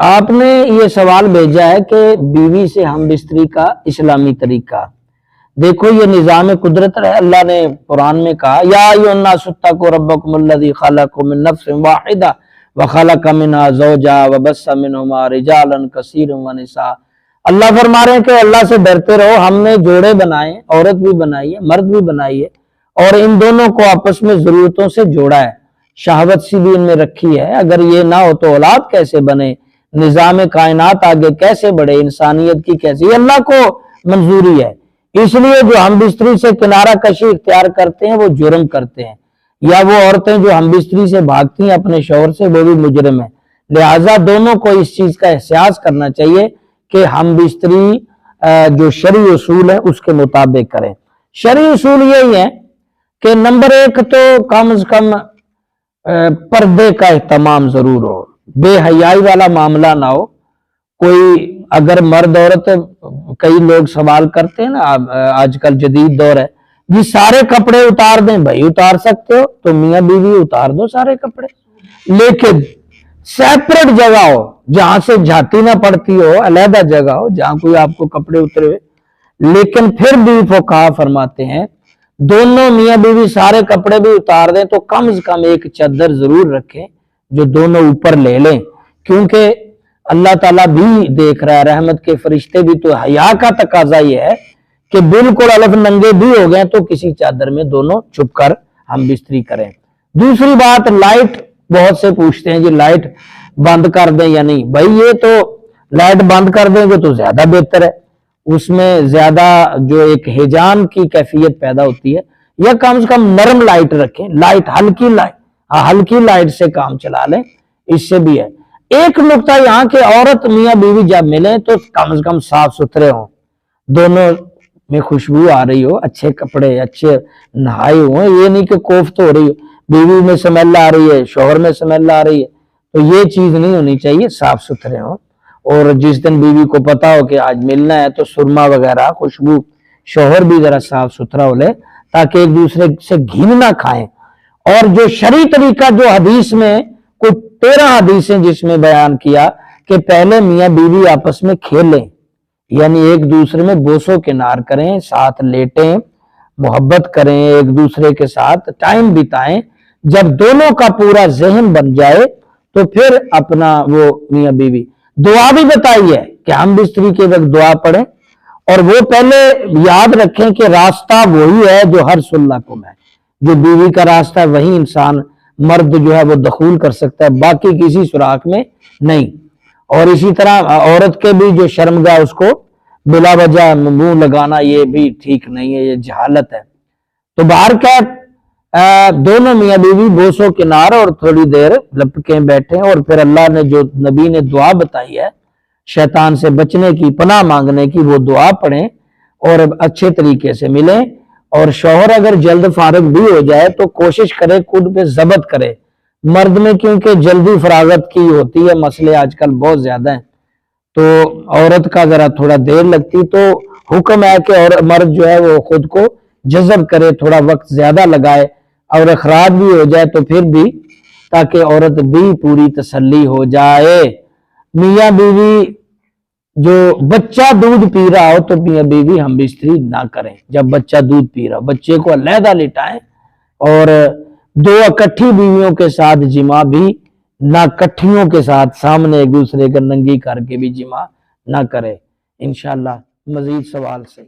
آپ نے یہ سوال بھیجا ہے کہ بیوی سے ہم بستری کا اسلامی طریقہ. دیکھو یہ نظام قدرت ہے. اللہ نے قرآن میں کہا یا ایھا الناس اتقوا ربکم الذی خلقکم من نفس واحدہ وخلق منها زوجہا وبث منہما رجالا کثیرا ونساء. اللہ فرما رہے ہیں کہ اللہ سے ڈرتے رہو. ہم نے جوڑے بنائے, عورت بھی بنائی ہے, مرد بھی بنائی ہے, اور ان دونوں کو آپس میں ضرورتوں سے جوڑا ہے, شہوت سی بھی ان میں رکھی ہے. اگر یہ نہ ہو تو اولاد کیسے بنے, نظام کائنات آگے کیسے بڑھے, انسانیت کی کیسے, یہ اللہ کو منظوری ہے. اس لیے جو ہم بستری سے کنارہ کشی اختیار کرتے ہیں وہ جرم کرتے ہیں, یا وہ عورتیں جو ہم بستری سے بھاگتی ہیں اپنے شوہر سے وہ بھی مجرم ہیں. لہٰذا دونوں کو اس چیز کا احساس کرنا چاہیے کہ ہم بستری جو شرعی اصول ہے اس کے مطابق کریں. شرعی اصول یہی ہے کہ نمبر 1 تو کم از کم پردے کا اہتمام ضرور ہو, بے حیائی والا معاملہ نہ ہو. کوئی اگر مرد عورت, کئی لوگ سوال کرتے ہیں نا, آج کل جدید دور ہے جی سارے کپڑے اتار دیں. بھائی اتار سکتے ہو تو میاں بیوی اتار دو سارے کپڑے, لیکن سیپریٹ جگہ ہو جہاں سے جھاتی نہ پڑتی ہو, علیحدہ جگہ ہو جہاں کوئی آپ کو کپڑے اترے ہوئے. لیکن پھر بھی فقہا فرماتے ہیں دونوں میاں بیوی سارے کپڑے بھی اتار دیں تو کم از کم ایک چادر ضرور رکھیں جو دونوں اوپر لے لیں, کیونکہ اللہ تعالیٰ بھی دیکھ رہا ہے, رحمت کے فرشتے بھی. تو حیا کا تقاضا یہ ہے کہ بالکل الف ننگے بھی ہو گئے تو کسی چادر میں دونوں چھپ کر ہم بستری کریں. دوسری بات, لائٹ بہت سے پوچھتے ہیں جی لائٹ بند کر دیں یا نہیں. بھائی یہ تو لائٹ بند کر دیں گے تو زیادہ بہتر ہے, اس میں زیادہ جو ایک ہیجان کی کیفیت پیدا ہوتی ہے. یا کم سے کم نرم لائٹ رکھیں, لائٹ ہلکی لائٹ سے کام چلا لیں, اس سے بھی ہے. ایک نقطہ یہاں کہ عورت میاں بیوی جب ملیں تو کم از کم صاف ستھرے ہوں, دونوں میں خوشبو آ رہی ہو, اچھے کپڑے, اچھے نہائے ہوں. یہ نہیں کہ کوفت ہو رہی ہو, بیوی میں سمیل آ رہی ہے, شوہر میں سمیل آ رہی ہے, تو یہ چیز نہیں ہونی چاہیے. صاف ستھرے ہوں, اور جس دن بیوی کو پتا ہو کہ آج ملنا ہے تو سرما وغیرہ خوشبو, شوہر بھی ذرا صاف ستھرا ہو لے تاکہ ایک دوسرے سے گھن نہ کھائیں. اور جو شرعی طریقہ جو حدیث میں کوئی 13 حدیثیں جس میں بیان کیا کہ پہلے میاں بیوی آپس میں کھیلیں, یعنی ایک دوسرے میں بوسو کنار کریں, ساتھ لیٹیں, محبت کریں, ایک دوسرے کے ساتھ ٹائم بتائیں. جب دونوں کا پورا ذہن بن جائے تو پھر اپنا وہ میاں بیوی دعا بھی بتائی ہے کہ ہم بستری کے وقت دعا پڑھیں, اور وہ پہلے یاد رکھیں کہ راستہ وہی ہے جو ہر سلکم ہے. جو بیوی کا راستہ ہے وہی انسان مرد جو ہے وہ دخول کر سکتا ہے, باقی کسی سوراخ میں نہیں. اور اسی طرح عورت کے بھی جو شرمگاہ اس کو بلا وجہ منہ لگانا یہ بھی ٹھیک نہیں ہے, یہ جہالت ہے. تو باہر کیا دونوں میاں بیوی بوسو کنار اور تھوڑی دیر لپکیں بیٹھیں, اور پھر اللہ نے جو نبی نے دعا بتائی ہے شیطان سے بچنے کی, پناہ مانگنے کی, وہ دعا پڑھیں اور اچھے طریقے سے ملیں. اور شوہر اگر جلد فارغ بھی ہو جائے تو کوشش کرے خود پہ ضبط کرے. مرد میں کیونکہ جلدی فراغت کی ہوتی ہے, مسئلے آج کل بہت زیادہ ہیں, تو عورت کا ذرا تھوڑا دیر لگتی. تو حکم ہے کہ اور مرد جو ہے وہ خود کو جذب کرے, تھوڑا وقت زیادہ لگائے, اور اخراج بھی ہو جائے تو پھر بھی, تاکہ عورت بھی پوری تسلی ہو جائے. میاں بیوی جو بچہ دودھ پی رہا ہو تو میاں بیوی ہم بستری نہ کریں. جب بچہ دودھ پی رہا ہو بچے کو علیحدہ لٹائیں, اور 2 اکٹھی بیویوں کے ساتھ جمع بھی نہ, کٹھیوں کے ساتھ سامنے ایک دوسرے کا ننگی کر کے بھی جمع نہ کرے. انشاءاللہ مزید سوال سے